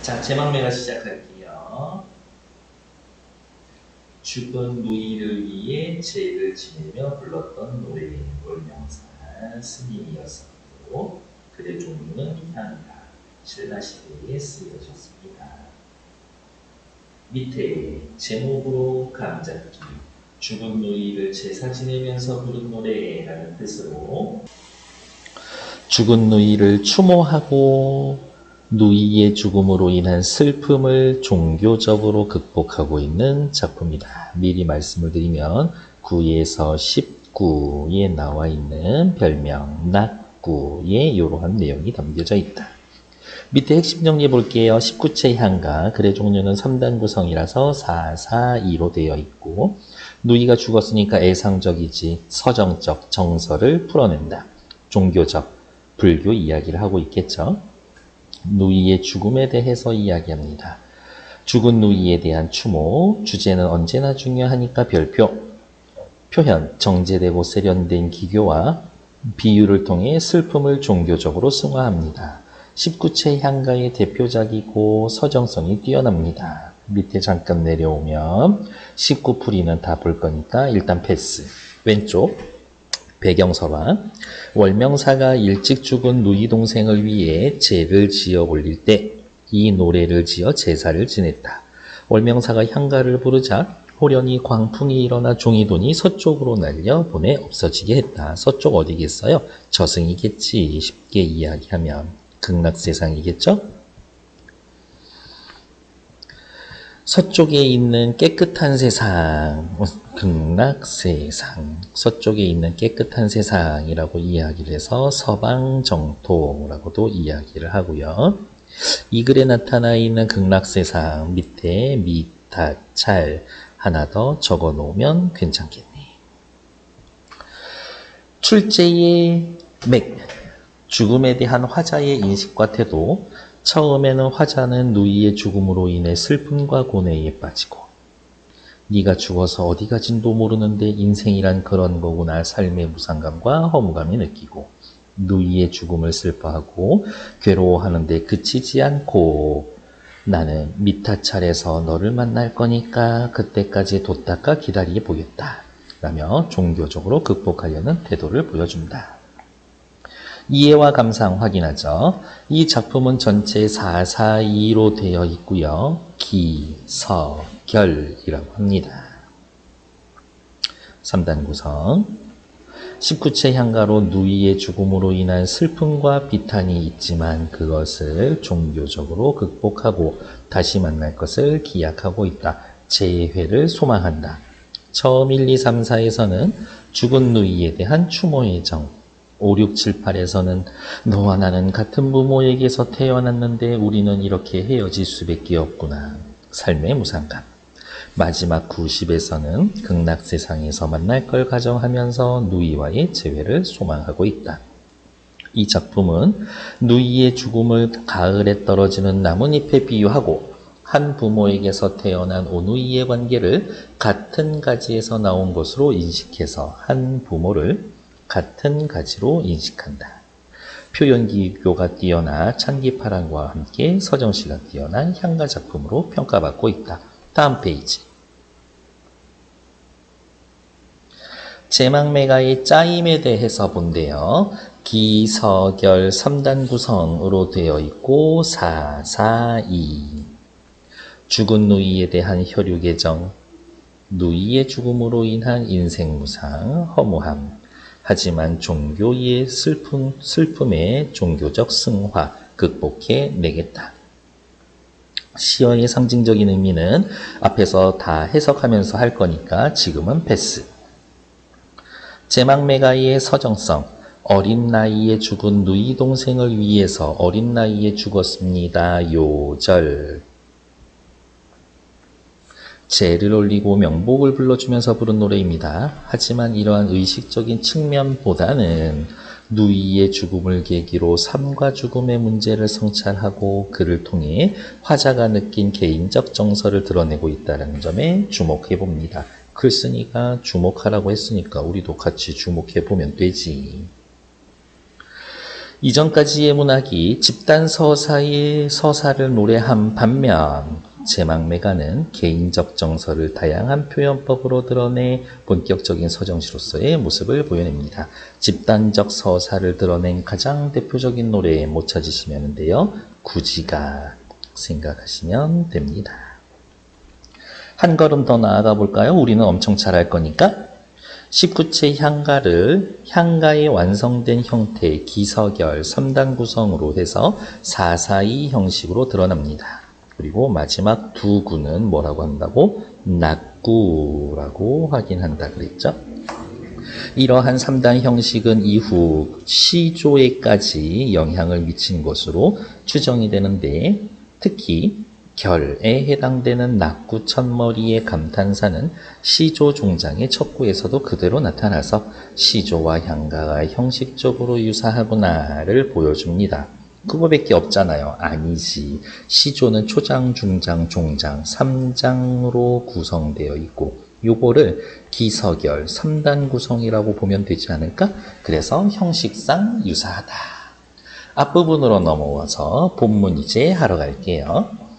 자, 제막매가 시작할게요. 죽은 누이를 위해 제를 지내며 불렀던 노래, 월명사, 스님이었었고, 그의 종류는 향가, 신라시대에 쓰여졌습니다. 밑에 제목으로 감잡기, 죽은 누이를 제사 지내면서 부른 노래라는 뜻으로 죽은 누이를 추모하고 누이의 죽음으로 인한 슬픔을 종교적으로 극복하고 있는 작품이다. 미리 말씀을 드리면 9에서 19에 나와 있는 별명 낙구에 이러한 내용이 담겨져 있다. 밑에 핵심 정리해 볼게요. 19채 향가, 글의 종류는 3단 구성이라서 4, 4, 2로 되어 있고 누이가 죽었으니까 애상적이지 서정적 정서를 풀어낸다. 종교적, 불교 이야기를 하고 있겠죠. 누이의 죽음에 대해서 이야기합니다. 죽은 누이에 대한 추모, 주제는 언제나 중요하니까 별표, 표현, 정제되고 세련된 기교와 비유를 통해 슬픔을 종교적으로 승화합니다. 19채 향가의 대표작이고 서정성이 뛰어납니다. 밑에 잠깐 내려오면 19풀이는 다 볼 거니까 일단 패스. 왼쪽 배경설화, 월명사가 일찍 죽은 누이 동생을 위해 제를 지어 올릴 때 이 노래를 지어 제사를 지냈다. 월명사가 향가를 부르자 호련히 광풍이 일어나 종이돈이 서쪽으로 날려 보내 없어지게 했다. 서쪽 어디겠어요? 저승이겠지. 쉽게 이야기하면 극락세상이겠죠? 서쪽에 있는 깨끗한 세상, 극락세상, 서쪽에 있는 깨끗한 세상이라고 이야기를 해서 서방정토라고도 이야기를 하고요. 이 글에 나타나 있는 극락세상 밑에 미타찰 하나 더 적어 놓으면 괜찮겠네. 출제의 맥, 죽음에 대한 화자의 인식과 태도. 처음에는 화자는 누이의 죽음으로 인해 슬픔과 고뇌에 빠지고 네가 죽어서 어디 가진도 모르는데 인생이란 그런 거구나 삶의 무상감과 허무감이 느끼고 누이의 죽음을 슬퍼하고 괴로워하는데 그치지 않고 나는 미타찰에서 너를 만날 거니까 그때까지 돛닦아 기다리게 보겠다 라며 종교적으로 극복하려는 태도를 보여준다. 이해와 감상 확인하죠. 이 작품은 전체 442로 되어 있고요. 기, 서, 결이라고 합니다. 3단 구성. 19채 향가로 누이의 죽음으로 인한 슬픔과 비탄이 있지만 그것을 종교적으로 극복하고 다시 만날 것을 기약하고 있다. 재회를 소망한다. 처음 1, 2, 3, 4에서는 죽은 누이에 대한 추모의 정, 5, 6, 7, 8에서는 너와 나는 같은 부모에게서 태어났는데 우리는 이렇게 헤어질 수밖에 없구나. 삶의 무상감. 마지막 90에서는 극락세상에서 만날 걸 가정하면서 누이와의 재회를 소망하고 있다. 이 작품은 누이의 죽음을 가을에 떨어지는 나뭇잎에 비유하고 한 부모에게서 태어난 오누이의 관계를 같은 가지에서 나온 것으로 인식해서 한 부모를 같은 가지로 인식한다. 표현기교가 뛰어나 찬기파랑과 함께 서정시가 뛰어난 향가 작품으로 평가받고 있다. 다음 페이지. 제막매가의 짜임에 대해서 본대요. 기서결 3단 구성으로 되어 있고 4, 4, 2. 죽은 누이에 대한 혈육의 정, 누이의 죽음으로 인한 인생무상, 허무함. 하지만 종교의 슬픔의 종교적 승화, 극복해 내겠다. 시어의 상징적인 의미는 앞에서 다 해석하면서 할 거니까 지금은 패스. 제막매가의 서정성, 어린 나이에 죽은 누이 동생을 위해서 어린 나이에 죽었습니다. 요절. 제를 올리고 명복을 불러주면서 부른 노래입니다. 하지만 이러한 의식적인 측면보다는 누이의 죽음을 계기로 삶과 죽음의 문제를 성찰하고 그를 통해 화자가 느낀 개인적 정서를 드러내고 있다는 점에 주목해 봅니다. 글 쓰니까 주목하라고 했으니까 우리도 같이 주목해 보면 되지. 이전까지의 문학이 집단 서사의 서사를 노래한 반면 제막매가는 개인적 정서를 다양한 표현법으로 드러내 본격적인 서정시로서의 모습을 보여냅니다. 집단적 서사를 드러낸 가장 대표적인 노래 못 찾으시면은데요. 구지가 생각하시면 됩니다. 한 걸음 더 나아가 볼까요? 우리는 엄청 잘할 거니까. 19체 향가를 향가의 완성된 형태, 기서결, 3단 구성으로 해서 442 형식으로 드러납니다. 그리고 마지막 두 구는 뭐라고 한다고? 낙구라고 확인한다 그랬죠? 이러한 3단 형식은 이후 시조에까지 영향을 미친 것으로 추정이 되는데 특히 결에 해당되는 낙구 첫머리의 감탄사는 시조 종장의 첫 구에서도 그대로 나타나서 시조와 향가가 형식적으로 유사하구나를 보여줍니다. 그거밖에 없잖아요. 아니지. 시조는 초장, 중장, 종장 3장으로 구성되어 있고 요거를 기서결 3단 구성이라고 보면 되지 않을까? 그래서 형식상 유사하다. 앞부분으로 넘어와서 본문 이제 하러 갈게요.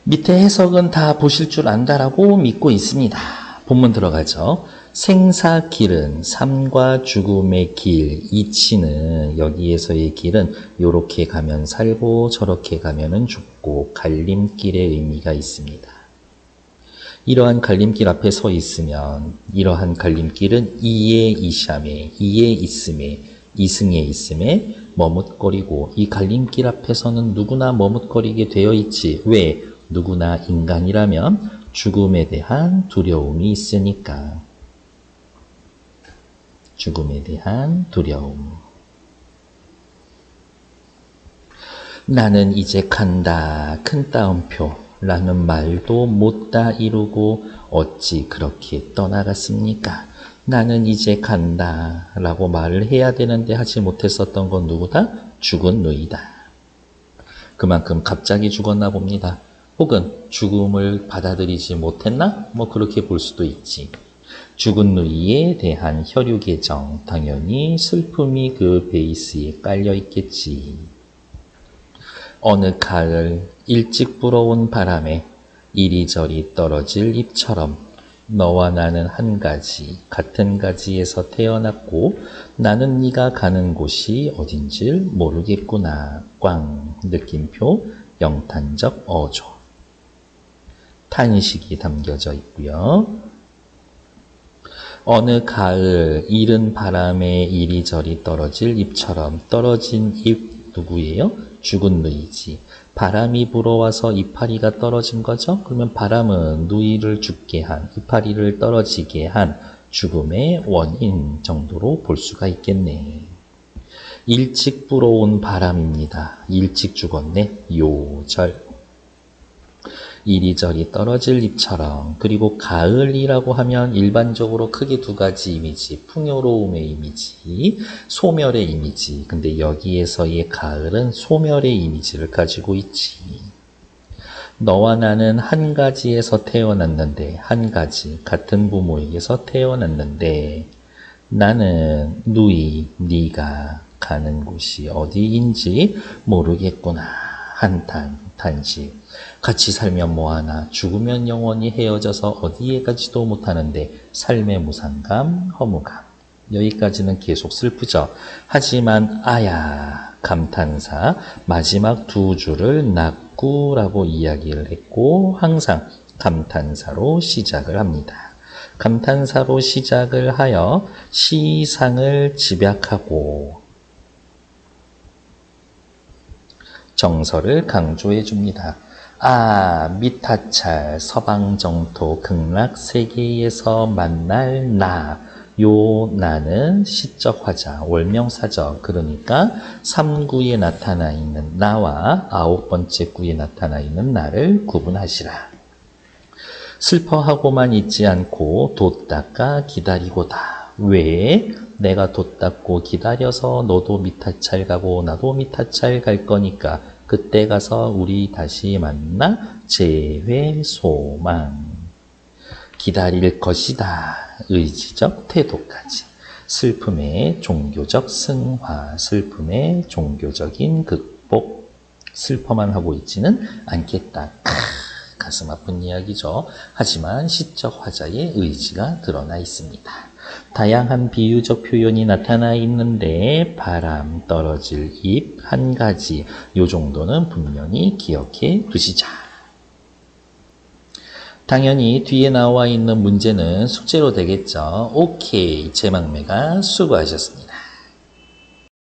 밑에 해석은 다 보실 줄 안다라고 믿고 있습니다. 본문 들어가죠. 생사 길은 삶과 죽음의 길, 이치는 여기에서의 길은 요렇게 가면 살고 저렇게 가면은 죽고 갈림길의 의미가 있습니다. 이러한 갈림길 앞에 서 있으면 이러한 갈림길은 이에 이샴에, 이에 있음에, 이승에 있음에 머뭇거리고 이 갈림길 앞에서는 누구나 머뭇거리게 되어 있지. 왜? 누구나 인간이라면 죽음에 대한 두려움이 있으니까. 죽음에 대한 두려움. 나는 이제 간다. 큰 따옴표. 라는 말도 못다 이루고 어찌 그렇게 떠나갔습니까? 나는 이제 간다. 라고 말을 해야 되는데 하지 못했었던 건 누구다? 죽은 누이다. 그만큼 갑자기 죽었나 봅니다. 혹은 죽음을 받아들이지 못했나? 뭐 그렇게 볼 수도 있지. 죽은 누이에 대한 혈육애정, 당연히 슬픔이 그 베이스에 깔려 있겠지. 어느 가을 일찍 불어온 바람에 이리저리 떨어질 잎처럼 너와 나는 한 가지, 같은 가지에서 태어났고 나는 네가 가는 곳이 어딘지 모르겠구나. 꽝, 느낌표, 영탄적 어조. 탄식이 담겨져 있고요. 어느 가을 이른 바람에 이리저리 떨어질 잎처럼 떨어진 잎 누구예요? 죽은 누이지. 바람이 불어와서 이파리가 떨어진 거죠? 그러면 바람은 누이를 죽게 한, 이파리를 떨어지게 한 죽음의 원인 정도로 볼 수가 있겠네. 일찍 불어온 바람입니다. 일찍 죽었네. 요절. 이리저리 떨어질 잎처럼. 그리고 가을이라고 하면 일반적으로 크게 두 가지 이미지, 풍요로움의 이미지, 소멸의 이미지. 근데 여기에서의 가을은 소멸의 이미지를 가지고 있지. 너와 나는 한 가지에서 태어났는데, 한 가지, 같은 부모에게서 태어났는데 나는 누이, 네가 가는 곳이 어디인지 모르겠구나. 한탄, 단식. 같이 살면 뭐하나, 죽으면 영원히 헤어져서 어디에 가지도 못하는데 삶의 무상감, 허무감. 여기까지는 계속 슬프죠. 하지만 아야, 감탄사, 마지막 두 줄을 낙구라고 이야기를 했고 항상 감탄사로 시작을 합니다. 감탄사로 시작을 하여 시상을 집약하고 정서를 강조해 줍니다. 아, 미타찰, 서방정토, 극락세계에서 만날 나. 요 나는 시적 화자, 월명사적. 그러니까 3구에 나타나 있는 나와 9번째 구에 나타나 있는 나를 구분하시라. 슬퍼하고만 있지 않고 돛 닦아 기다리고다. 왜? 내가 돛 닦고 기다려서 너도 미타찰 가고 나도 미타찰 갈 거니까 그때 가서 우리 다시 만나 재회 소망. 기다릴 것이다. 의지적 태도까지. 슬픔의 종교적 승화, 슬픔의 종교적인 극복. 슬퍼만 하고 있지는 않겠다. 가슴 아픈 이야기죠. 하지만 시적 화자의 의지가 드러나 있습니다. 다양한 비유적 표현이 나타나 있는데 바람, 떨어질 잎, 한 가지 요 정도는 분명히 기억해 두시자. 당연히 뒤에 나와 있는 문제는 숙제로 되겠죠. 오케이, 제막매가 수고하셨습니다.